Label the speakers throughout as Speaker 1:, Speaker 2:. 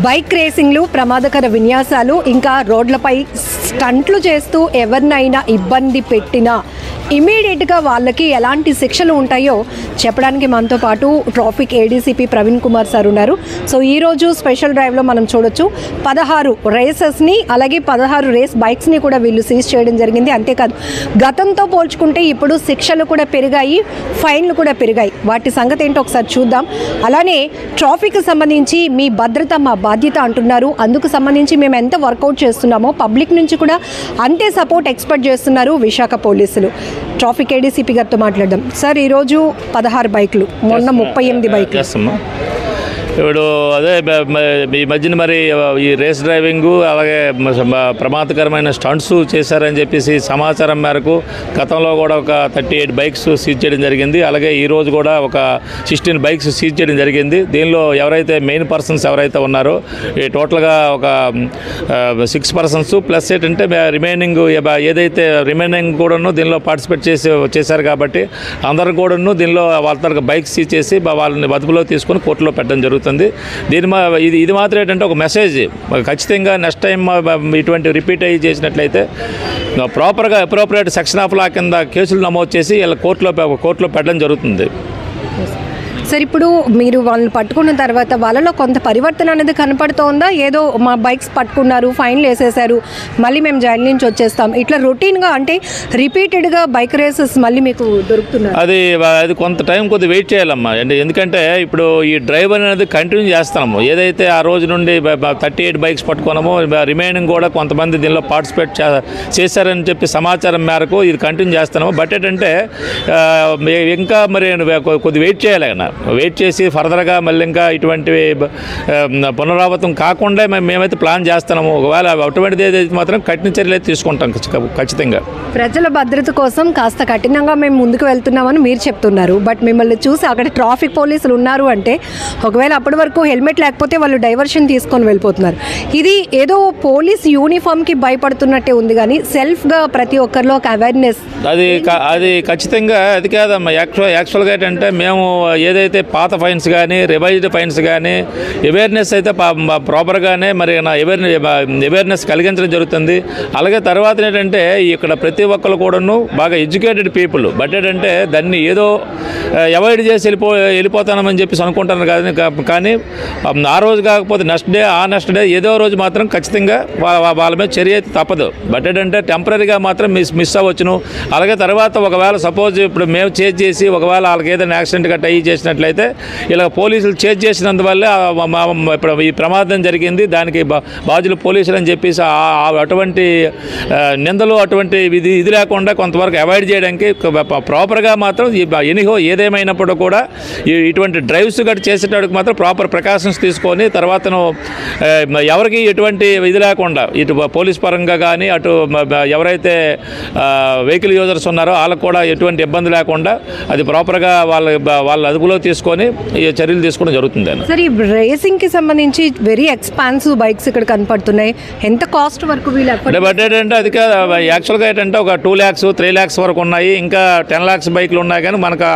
Speaker 1: Bike రేసింగ్లు, ప్రమాదకర విన్యాసాలు, ఇంకా రోడ్లపై స్టంట్లు చేస్తూ ఎవరినైనా ఇబ్బంది పెట్టినా ఇమీడియట్గా వాళ్ళకి ఎలాంటి శిక్షలు ఉంటాయో చెప్పడానికి మనతో పాటు traffic ADCP Praveen Kumar sir ఉన్నారు. సో ఈరోజు స్పెషల్ డ్రైవ్లో మనం చూడొచ్చు 16 రేసెస్ని అలాగే 16 రేస్ బైక్స్ని కూడా వీళ్ళు సీజ్ చేయడం జరిగింది. అంతేకాదు గతంతో పోల్చుకుంటే ఇప్పుడు శిక్షలు కూడా పెరిగాయి, ఫైన్లు కూడా పెరిగాయి. వాటి సంగతి ఏంటో ఒకసారి చూద్దాం. అలానే ట్రాఫిక్కి సంబంధించి మీ భద్రత మా బాధ్యత అంటున్నారు. అందుకు సంబంధించి మేము ఎంత వర్కౌట్ చేస్తున్నామో పబ్లిక్ నుంచి కూడా అంతే సపోర్ట్ ఎక్స్పెక్ట్ చేస్తున్నారు విశాఖ పోలీసులు. ట్రాఫిక్ ఏడీసీపీ గారితో మాట్లాడదాం. సార్, ఈరోజు 16 బైకులు, మొన్న 38 బైకులు.
Speaker 2: ఇప్పుడు అదే ఈ మధ్యన మరి ఈ రేస్ డ్రైవింగు అలాగే ప్రమాదకరమైన స్టంట్స్ చేశారని చెప్పేసి సమాచారం మేరకు గతంలో కూడా ఒక 38 బైక్స్ సీజ్ చేయడం జరిగింది. అలాగే ఈరోజు కూడా ఒక 16 బైక్స్ సీజ్ చేయడం జరిగింది. దీనిలో ఎవరైతే మెయిన్ పర్సన్స్ ఎవరైతే ఉన్నారో ఈ టోటల్గా ఒక 6 పర్సన్స్ ప్లస్ ఏంటంటే రిమైనింగ్ ఏదైతే రిమైనింగ్ కూడాను దీనిలో పార్టిసిపేట్ చేశారు కాబట్టి అందరూ కూడాను దీనిలో వాళ్ళ తరగతి బైక్స్ సీజ్ చేసి వాళ్ళని అదుపులో తీసుకొని కోర్టులో పెట్టడం జరుగుతుంది. ఇది మాత్రం ఏంటంటే ఒక మెసేజ్, ఖచ్చితంగా నెక్స్ట్ టైం ఇటువంటి రిపీట్ అయ్యి చేసినట్లయితే ప్రాపర్గా అప్రోప్రియేట్ సెక్షన్ ఆఫ్ లా కింద కేసులు నమోదు చేసి ఇలా కోర్టులో పెట్టడం జరుగుతుంది.
Speaker 1: సార్, ఇప్పుడు మీరు వాళ్ళని పట్టుకున్న తర్వాత వాళ్ళలో కొంత పరివర్తన అనేది కనపడుతోందా? ఏదో మా బైక్స్ పట్టుకున్నారు, ఫైన్లు వేసేసారు, మళ్ళీ మేము జైలు నుంచి వచ్చేస్తాం, ఇట్లా రొటీన్గా అంటే రిపీటెడ్గా బైక్ రేసెస్ మళ్ళీ మీకు దొరుకుతున్నారు?
Speaker 2: అది కొంత టైం కొద్దిగా వెయిట్ చేయాలమ్మా. ఎందుకంటే ఇప్పుడు ఈ డ్రైవ్ అనేది కంటిన్యూ చేస్తున్నాము. ఏదైతే ఆ రోజు నుండి 38 బైక్స్ పట్టుకున్నామో రిమైనింగ్ కూడా కొంతమంది దీనిలో పార్టిసిపేట్ చేశారని చెప్పి సమాచారం మేరకు ఇది కంటిన్యూ చేస్తున్నాము. బట్ ఏంటంటే ఇంకా మరి కొద్దిగా వెయిట్ చేయాలి. వెయిట్ చేసి ఫర్దర్గా మళ్ళీ ఇంకా ఇటువంటివి పునరావృతం కాకుండా మేమైతే ప్లాన్ చేస్తున్నాము. ఒకవేళ అటువంటిది ఏదైతే మాత్రం కఠిన చర్యలు అయితే తీసుకుంటాం ఖచ్చితంగా.
Speaker 1: ప్రజల భద్రత కోసం కాస్త కఠినంగా మేము ముందుకు వెళ్తున్నామని మీరు చెప్తున్నారు. బట్ మిమ్మల్ని చూసి అక్కడ ట్రాఫిక్ పోలీసులు ఉన్నారు అంటే ఒకవేళ అప్పటి వరకు హెల్మెట్ లేకపోతే వాళ్ళు డైవర్షన్ తీసుకొని వెళ్ళిపోతున్నారు. ఇది ఏదో పోలీస్ యూనిఫామ్కి భయపడుతున్నట్టే ఉంది, కానీ సెల్ఫ్గా ప్రతి ఒక్కరిలో ఒక అవేర్నెస్
Speaker 2: అది ఖచ్చితంగా అది కాదమ్మా. యాక్చువల్గా ఏంటంటే మేము ఏదైతే పాత ఫైన్స్ కానీ రివైజ్డ్ ఫైన్స్ కానీ అవేర్నెస్ అయితే ప్రాపర్గానే మరి అవేర్నెస్ కలిగించడం జరుగుతుంది. అలాగే తర్వాత ఏంటంటే ఇక్కడ ప్రతి ఒక్కరు కూడాను బాగా ఎడ్యుకేటెడ్ పీపుల్. బట్ ఏంటంటే దాన్ని ఏదో అవాయిడ్ చేసి వెళ్ళిపోతానని చెప్పేసి అనుకుంటాను కానీ ఆ రోజు కాకపోతే నెక్స్ట్ డే ఏదో రోజు మాత్రం ఖచ్చితంగా వాళ్ళ మీద చర్య అయితే తప్పదు. బట్ ఏంటంటే టెంపరీగా మాత్రం మిస్ అవ్వచ్చును. అలాగే తర్వాత ఒకవేళ సపోజ్ ఇప్పుడు మేము చేజ్ చేసి ఒకవేళ వాళ్ళకి ఏదైనా యాక్సిడెంట్ గట్రా అయ్యి చేసినట్లయితే ఇలా పోలీసులు చేజ్ చేసినందువల్ల ఇప్పుడు ఈ ప్రమాదం జరిగింది, దానికి బాధ్యులు పోలీసులు అని చెప్పేసి అటువంటి నిందలు అటువంటి ఇది లేకుండా కొంతవరకు అవాయిడ్ చేయడానికి ప్రాపర్గా మాత్రం ఎనీహో ఏదేమైనప్పుడు కూడా ఇటువంటి డ్రైవ్స్ గట్రా చేసేటప్పుడు మాత్రం ప్రాపర్ ప్రికాషన్స్ తీసుకొని తర్వాతను ఎవరికి ఎటువంటి ఇది లేకుండా ఇటు పోలీస్ పరంగా కానీ అటు ఎవరైతే వెహికల్ యూజర్స్ ఉన్నారో వాళ్ళకు కూడా ఎటువంటి ఇబ్బంది లేకుండా అది ప్రాపర్గా వాళ్ళ అదుపులో తీసుకొని ఈ చర్యలు తీసుకోవడం జరుగుతుంది.
Speaker 1: సార్, ఈ రేసింగ్కి సంబంధించి వెరీ ఎక్స్పాన్సివ్ బైక్స్ ఇక్కడ కనపడుతున్నాయి. ఎంత కాస్ట్ వరకు వీళ్ళు?
Speaker 2: బట్ ఏంటంటే అది యాక్చువల్గా ఏంటంటే ఒక 2 lakhs 3 lakhs వరకు ఉన్నాయి, ఇంకా 10 lakhs బైక్లు ఉన్నాయి. కానీ మనకు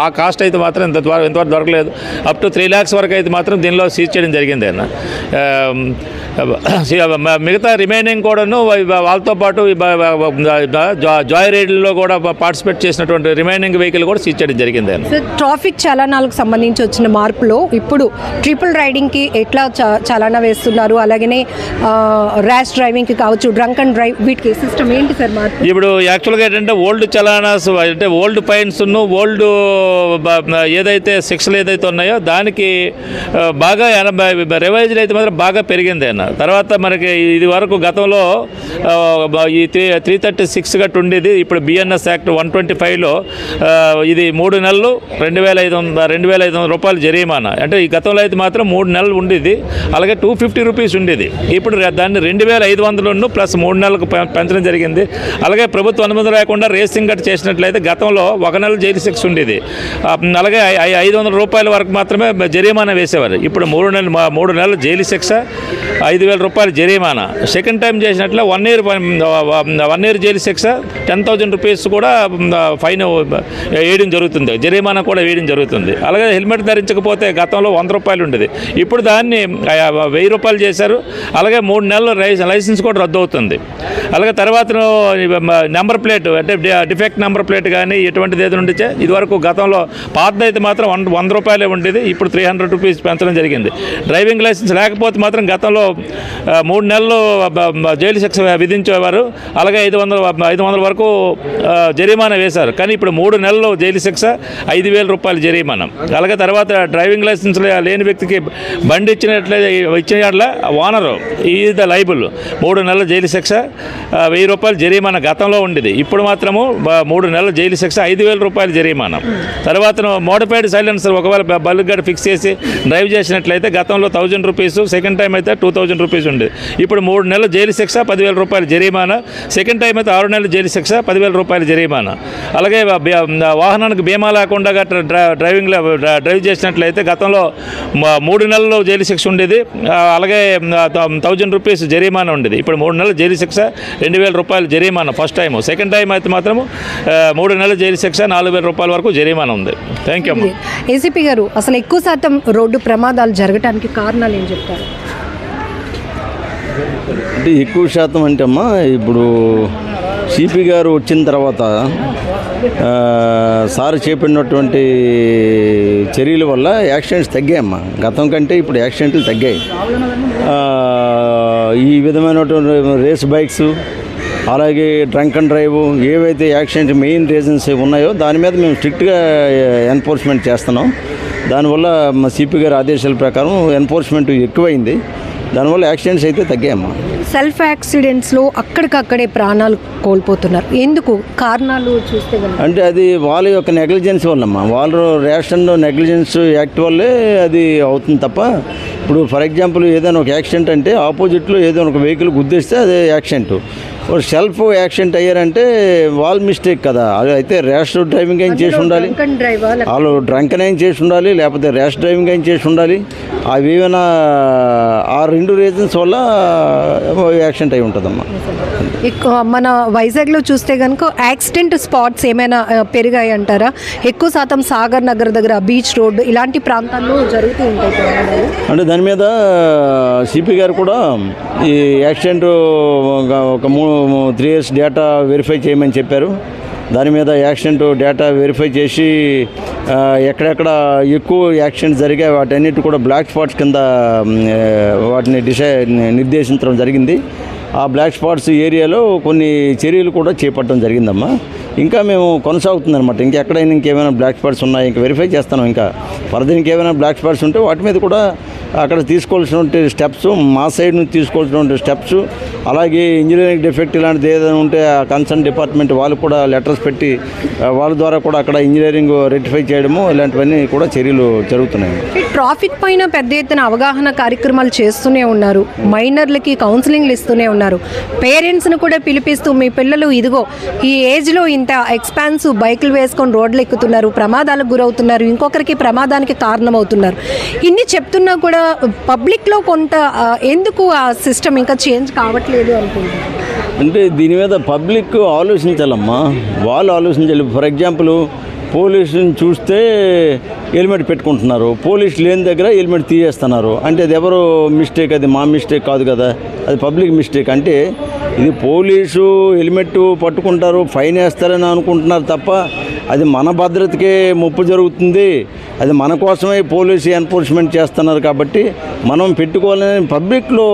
Speaker 2: ఆ కాస్ట్ అయితే మాత్రం ఇంతవరకు దొరకలేదు. అప్ టు 3 lakhs వరకు అయితే మాత్రం దీనిలో సీజ్ చేయడం జరిగింది. మిగతా రిమైనింగ్ కూడాను వాళ్ళతో పాటు జాయ్ రైడ్లో కూడా పార్టిసిపేట్ చేసినటువంటి రిమైనింగ్ వెహికల్ కూడా సీజ్ చేయడం జరిగింది.
Speaker 1: ట్రాఫిక్ చలానాలకు సంబంధించి వచ్చిన మార్పులో ఇప్పుడు ట్రిపుల్ రైడింగ్కి ఎట్లా చలానా వేస్తున్నారు, అలాగనే ర్యాష్ డ్రైవింగ్కి కావచ్చు, డ్రంక్ అండ్ డ్రైవ్, వీటికి సిస్టమ్ ఏంటి సార్ మార్పు?
Speaker 2: ఇప్పుడు యాక్చువల్గా ఏంటంటే ఓల్డ్ చలానాస్ అంటే ఓల్డ్ ఫైన్స్ ఓల్డ్ ఏదైతే శిక్షలు ఏదైతే ఉన్నాయో దానికి బాగా రివైజ్డ్ అయితే మాత్రం బాగా పెరిగింది. తర్వాత మనకి ఇది వరకు గతంలో ఈ 336 గట్టు ఉండేది. ఇప్పుడు బిఎన్ఎస్ యాక్ట్ 125లో ఇది 3 నెలలు 2,500 రూపాయలు జరిమానా. అంటే ఈ గతంలో అయితే మాత్రం 3 నెలలు ఉండేది. అలాగే 250 రూపీస్ ఉండేది. ఇప్పుడు దాన్ని 2,500 ప్లస్ 3 నెలలకు పెంచడం జరిగింది. అలాగే ప్రభుత్వ అనుమతి లేకుండా రేసింగ్ గట్టు చేసినట్లయితే గతంలో 1 నెల జైలు శిక్ష ఉండేది. అలాగే 500 రూపాయల వరకు మాత్రమే జరిమానా వేసేవారు. ఇప్పుడు 3 నెలలు జైలు శిక్ష, 5,000 రూపాయలు జరిమానా. సెకండ్ టైం చేసినట్లే 1 ఇయర్ జైలు శిక్ష, 10,000 రూపీస్ కూడా ఫైన్ వేయడం జరుగుతుంది, జరిమానా కూడా వేయడం జరుగుతుంది. అలాగే హెల్మెట్ ధరించకపోతే గతంలో 100 రూపాయలు ఉండేది, ఇప్పుడు దాన్ని 1000 రూపాయలు చేశారు. అలాగే 3 నెలలు లైసెన్స్ కూడా రద్దు అవుతుంది. అలాగే తర్వాత నెంబర్ ప్లేట్ అంటే డిఫెక్ట్ నెంబర్ ప్లేట్ కానీ ఎటువంటిది ఏదైనా ఉంటే ఇదివరకు గతంలో పాతదైతే మాత్రం 100 రూపాయలే ఉండేది, ఇప్పుడు 300 రూపీస్ పెంచడం జరిగింది. డ్రైవింగ్ లైసెన్స్ లేకపోతే మాత్రం గతంలో 3 నెలలు జైలు శిక్ష విధించేవారు. అలాగే 500 వరకు జరిమానా వేశారు. కానీ ఇప్పుడు 3 నెలలు జైలు శిక్ష, 5,000 రూపాయలు జరిమానా. అలాగే తర్వాత డ్రైవింగ్ లైసెన్స్ లేని వ్యక్తికి బండి ఇచ్చిన ఓనరు ఈజ్ ద లైబుల్, 3 నెలల జైలు శిక్ష, 1000 రూపాయలు జరిమానా గతంలో ఉండేది, ఇప్పుడు మాత్రము 3 నెలల జైలు శిక్ష, 5,000 రూపాయలు జరిమానా. తర్వాత మోడిఫైడ్ సైలెన్సర్ ఒకవేళ బల్బ్ గడ్డ ఫిక్స్ చేసి డ్రైవ్ చేసినట్లయితే గతంలో 1,000 రూపీస్, సెకండ్ టైం అయితే 2,000 రూపీస్ ఉండేది, ఇప్పుడు 3 నెలల జైలు శిక్ష, 10,000 రూపాయలు జరిమానా. సెకండ్ టైం అయితే 6 నెలల జైలు శిక్ష, 10,000 రూపాయలు జరిమానా. అలాగే వాహనానికి బీమా లేకుండా డ్రైవ్ చేసినట్లయితే గతంలో 3 నెలలు జైలు శిక్ష ఉండేది, అలాగే 1,000 రూపీస్ జరిమానా ఉండేది, ఇప్పుడు 3 నెలల జైలు శిక్ష, 2,000 రూపాయలు జరిమానా ఫస్ట్ టైం. సెకండ్ టైం అయితే మాత్రము 3 నెలల జైలు శిక్ష, 4,000 రూపాయల వరకు జరిమానా ఉంది. థ్యాంక్ యూ అమ్మా.
Speaker 1: ఏసీపీ గారు, అసలు ఎక్కువ శాతం రోడ్డు ప్రమాదాలు జరగడానికి కారణాలు ఏం చెప్తారు?
Speaker 3: అంటే ఎక్కువ శాతం అంటే అమ్మా, ఇప్పుడు సిపి గారు వచ్చిన తర్వాత సార్ చేపట్టినటువంటి చర్యల వల్ల యాక్సిడెంట్స్ తగ్గాయమ్మా. గతం కంటే ఇప్పుడు యాక్సిడెంట్లు తగ్గాయి. ఈ విధమైనటువంటి రేస్ బైక్స్, అలాగే డ్రంక్ అండ్ డ్రైవ్, ఏవైతే యాక్సిడెంట్ మెయిన్ రీజన్స్ ఉన్నాయో దాని మీద మేము స్ట్రిక్ట్గా ఎన్ఫోర్స్మెంట్ చేస్తున్నాం. దానివల్ల మా సిపి గారి ఆదేశాల ప్రకారం ఎన్ఫోర్స్మెంట్ ఎక్కువైంది, దానివల్ల యాక్సిడెంట్స్ అయితే తగ్గాయమ్మా.
Speaker 1: సెల్ఫ్ యాక్సిడెంట్స్లో అక్కడికక్కడే ప్రాణాలు కోల్పోతున్నారు, ఎందుకు కారణాలు చూస్తే
Speaker 3: అంటే అది వాళ్ళ యొక్క నెగ్లిజెన్స్ వల్లమ్మా, వాళ్ళు రేషన్ నెగ్లిజెన్స్ యాక్ట్ వల్లే అది అవుతుంది తప్ప, ఇప్పుడు ఫర్ ఎగ్జాంపుల్ ఏదైనా ఒక యాక్సిడెంట్ అంటే ఆపోజిట్లో ఏదైనా ఒక వెహికల్ గుద్దేస్తే అదే యాక్సిడెంట్. సెల్ఫ్ యాక్సిడెంట్ అయ్యారంటే వాళ్ళ మిస్టేక్ కదా. అది అయితే ర్యాష్ డ్రైవింగ్ అయిన చేసి ఉండాలి, వాళ్ళు డ్రంకన్ అయిన చేసి ఉండాలి, లేకపోతే ర్యాష్ డ్రైవింగ్ అయిన చేసి ఉండాలి. అవి ఏమైనా ఆ 2 రీజన్స్ వల్ల యాక్సిడెంట్ అయి ఉంటుందమ్మా.
Speaker 1: మన వైజాగ్లో చూస్తే కనుక యాక్సిడెంట్ స్పాట్స్ ఏమైనా పెరిగాయి అంటారా? ఎక్కువ శాతం సాగర్ నగర్ దగ్గర, బీచ్ రోడ్ ఇలాంటి ప్రాంతాల్లో జరుగుతూ ఉంటాయి
Speaker 3: అంటే దాని మీద సిపి గారు కూడా ఈ యాక్సిడెంట్ ఒక 3 years డేటా వెరిఫై చేయమని చెప్పారు. దాని మీద యాక్సిడెంట్ డేటా వెరిఫై చేసి ఎక్కడెక్కడ ఎక్కువ యాక్సిడెంట్స్ జరిగాయి వాటన్నిటి కూడా బ్లాక్ స్పాట్స్ కింద వాటిని నిర్దేశించడం జరిగింది. ఆ బ్లాక్ స్పాట్స్ ఏరియాలో కొన్ని చర్యలు కూడా చేపట్టడం జరిగిందమ్మా. ఇంకా మేము కొనసాగుతుందన్నమాట. ఇంకెక్కడైనా ఇంకేమైనా బ్లాక్ స్పాట్స్ ఉన్నాయి, ఇంకా వెరిఫై చేస్తాను. ఇంకా ఫర్దర్ ఇంకేమైనా బ్లాక్ స్పాట్స్ ఉంటే వాటి మీద కూడా అక్కడ తీసుకోవాల్సినటువంటి స్టెప్స్, మా సైడ్ నుంచి తీసుకోవాల్సినటువంటి స్టెప్స్, అలాగే ఇంజనీరింగ్ డిఫెక్ట్ ఇలాంటిది ఏదైనా ఉంటే ఆ కన్సర్న్ డిపార్ట్మెంట్ వాళ్ళు కూడా లెటర్స్ పెట్టి వాళ్ళ ద్వారా కూడా అక్కడ ఇంజనీరింగ్ రెక్టిఫై చేయడము, ఇలాంటివన్నీ కూడా చర్యలు జరుగుతున్నాయి.
Speaker 1: ట్రాఫిక్ పైన పెద్ద ఎత్తున అవగాహన కార్యక్రమాలు చేస్తూనే ఉన్నారు, మైనర్లకి కౌన్సిలింగ్లు ఇస్తూనే ఉన్నారు, పేరెంట్స్ను కూడా పిలిపిస్తూ మీ పిల్లలు ఇదిగో ఈ ఏజ్లో ఇంత ఎక్స్పాన్సివ్ బైకులు వేసుకొని రోడ్లు ఎక్కుతున్నారు, ప్రమాదాలకు గురవుతున్నారు, ఇంకొకరికి ప్రమాదానికి కారణమవుతున్నారు, ఇన్ని చెప్తున్నా కూడా పబ్లిక్లో కొంత ఎందుకు ఆ సిస్టమ్ ఇంకా చేంజ్ కావట్లేదు అనుకుంటున్నారు?
Speaker 3: అంటే దీని మీద పబ్లిక్ ఆలోచించాలమ్మా, వాళ్ళు ఆలోచించాలి. ఫర్ ఎగ్జాంపుల్ పోలీసుని చూస్తే హెల్మెట్ పెట్టుకుంటున్నారు, పోలీసు లేని దగ్గర హెల్మెట్ తీయేస్తున్నారు. అంటే అది ఎవరు మిస్టేక్? అది మా మిస్టేక్ కాదు కదా, అది పబ్లిక్ మిస్టేక్. అంటే ఇది పోలీసు హెల్మెట్ పట్టుకుంటారు, ఫైన్ వేస్తారని అనుకుంటున్నారు తప్ప అది మన భద్రతకే ముప్పు జరుగుతుంది, అది మన కోసమే పోలీసు ఎన్ఫోర్స్మెంట్ చేస్తున్నారు. కాబట్టి మనం పెట్టుకోవాలని పబ్లిక్లో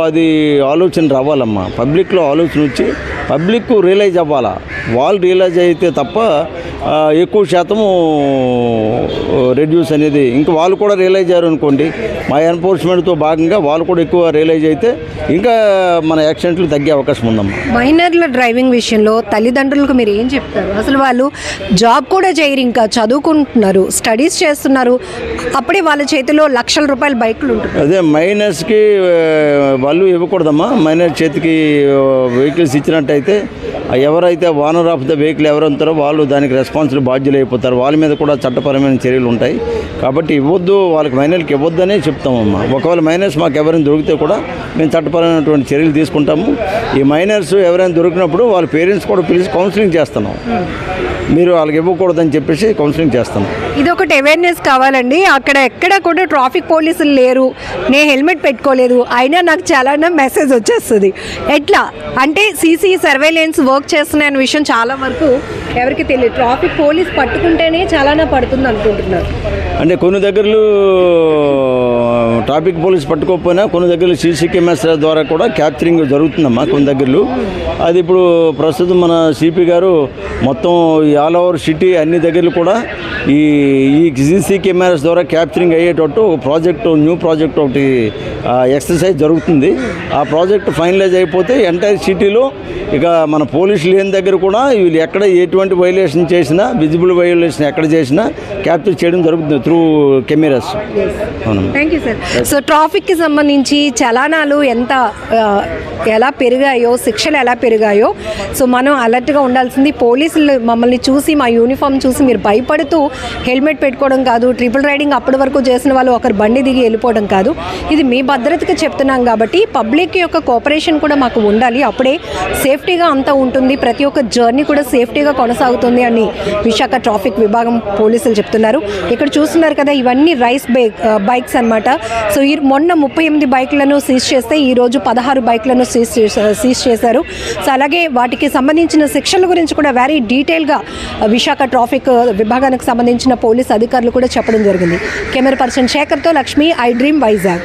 Speaker 3: అది ఆలోచన రావాలమ్మా. పబ్లిక్లో ఆలోచన వచ్చి పబ్లిక్ రియలైజ్ అవ్వాలా. వాళ్ళు రియలైజ్ అయితే తప్ప ఎక్కువ శాతము రెడ్యూస్ అనేది, ఇంకా వాళ్ళు కూడా రియలైజ్ అయ్యారు అనుకోండి, మా ఎన్ఫోర్స్మెంట్తో భాగంగా వాళ్ళు కూడా ఎక్కువ రియలైజ్ అయితే ఇంకా మన యాక్సిడెంట్లు తగ్గే అవకాశం ఉందమ్మా.
Speaker 1: మైనర్ల డ్రైవింగ్ విషయంలో తల్లిదండ్రులకు మీరు ఏం చెప్తారు? అసలు వాళ్ళు జాబ్ కూడా చేయరు, ఇంకా చదువుకుంటున్నారు, స్టడీస్ చేస్తున్నారు, అప్పుడే వాళ్ళ చేతిలో లక్షల రూపాయల బైకులు ఉంటుంది.
Speaker 3: అదే మైనర్స్కి వాళ్ళు ఇవ్వకూడదమ్మా. మైనర్ చేతికి వెహికల్స్ ఇచ్చినట్టయితే ఎవరైతే ఓనర్ ఆఫ్ ద వెహికల్ ఎవరు ఉంటారో వాళ్ళు దానికి రెస్పాన్సిబుల్ బాధ్యులు అయిపోతారు. వాళ్ళ మీద కూడా చట్టపరమైన చర్యలు ఉంటాయి. కాబట్టి ఇవ్వద్దు, వాళ్ళకి మైనర్కి ఇవ్వద్దనే చెప్తామమ్మా. ఒకవేళ మైనర్స్ మాకు ఎవరైనా దొరికితే కూడా మేము చట్టపరమైనటువంటి చర్యలు తీసుకుంటాము. ఈ మైనర్స్ ఎవరైనా దొరికినప్పుడు వాళ్ళ పేరెంట్స్ కూడా పిలిచి కౌన్సిలింగ్ చేస్తున్నాం. మీరు వాళ్ళకి ఇవ్వకూడదని చెప్పేసి కౌన్సిలింగ్ చేస్తాను.
Speaker 1: ఇది ఒకటి అవేర్నెస్ కావాలండి. అక్కడ ఎక్కడ కూడా ట్రాఫిక్ పోలీసులు లేరు, నేను హెల్మెట్ పెట్టుకోలేదు అయినా నాకు చాలా మెసేజ్ వచ్చేస్తుంది. ఎట్లా అంటే సీసీ సర్వేలెన్స్ వర్క్ చేస్తున్నాయన్న విషయం చాలా వరకు ఎవరికి తెలియదు. ట్రాఫిక్ పోలీస్ పట్టుకుంటేనే చాలానే పడుతుంది అనుకుంటున్నారు.
Speaker 3: అంటే కొన్ని దగ్గరలు ట్రాఫిక్ పోలీస్ పట్టుకోకపోయినా కొన్ని దగ్గరలు సీసీ కెమెరాస్ ద్వారా కూడా క్యాప్చరింగ్ జరుగుతుందమ్మా కొన్ని దగ్గరలు. అది ఇప్పుడు ప్రస్తుతం మన సిపి గారు మొత్తం ఆల్ ఓవర్ సిటీ అన్ని దగ్గరలు కూడా ఈ సీసీ కెమెరాస్ ద్వారా క్యాప్చరింగ్ అయ్యేటట్టు ఒక న్యూ ప్రాజెక్ట్ ఒకటి ఎక్సర్సైజ్ జరుగుతుంది. ఆ ప్రాజెక్ట్ ఫైనలైజ్ అయిపోతే ఎంటైర్ సిటీలో ఇక మన పోలీసులు లేని దగ్గర కూడా వీళ్ళు ఎక్కడ ఎటువంటి వైలేషన్ చేసినా, విజిబుల్ వైలేషన్ ఎక్కడ చేసినా క్యాప్చర్ చేయడం జరుగుతుంది through cameras.
Speaker 1: Thank you sir. So ట్రాఫిక్కి సంబంధించి చలానాలు ఎలా పెరిగాయో, శిక్షలు ఎలా పెరిగాయో సో మనం అలర్ట్గా ఉండాల్సింది. పోలీసులు మమ్మల్ని చూసి, మా యూనిఫామ్ చూసి మీరు భయపడుతూ హెల్మెట్ పెట్టుకోవడం కాదు, ట్రిపుల్ రైడింగ్ అప్పటి వరకు చేసిన వాళ్ళు ఒకరు బండి దిగి వెళ్ళిపోవడం కాదు. ఇది మీ భద్రతకి చెప్తున్నాం కాబట్టి పబ్లిక్ యొక్క కోఆపరేషన్ కూడా మాకు ఉండాలి. అప్పుడే సేఫ్టీగా అంతా ఉంటుంది, ప్రతి ఒక్క జర్నీ కూడా సేఫ్టీగా కొనసాగుతుంది అని విశాఖ ట్రాఫిక్ విభాగం పోలీసులు చెప్తున్నారు. ఇక్కడ చూస్తున్నారు కదా, ఇవన్నీ రైస్ బైక్స్ అన్నమాట. సో మొన్న 38 బైక్లను సీజ్ చేస్తే ఈరోజు 16 బైక్లను సీజ్ చేశారు. సో అలాగే వాటికి సంబంధించిన శిక్షల గురించి కూడా వెరీ డీటెయిల్గా విశాఖ ట్రాఫిక్ విభాగానికి సంబంధించిన పోలీస్ అధికారులు కూడా చెప్పడం జరిగింది. కెమెరా పర్సన్ శేఖర్తో లక్ష్మి, ఐ డ్రీమ్ వైజాగ్.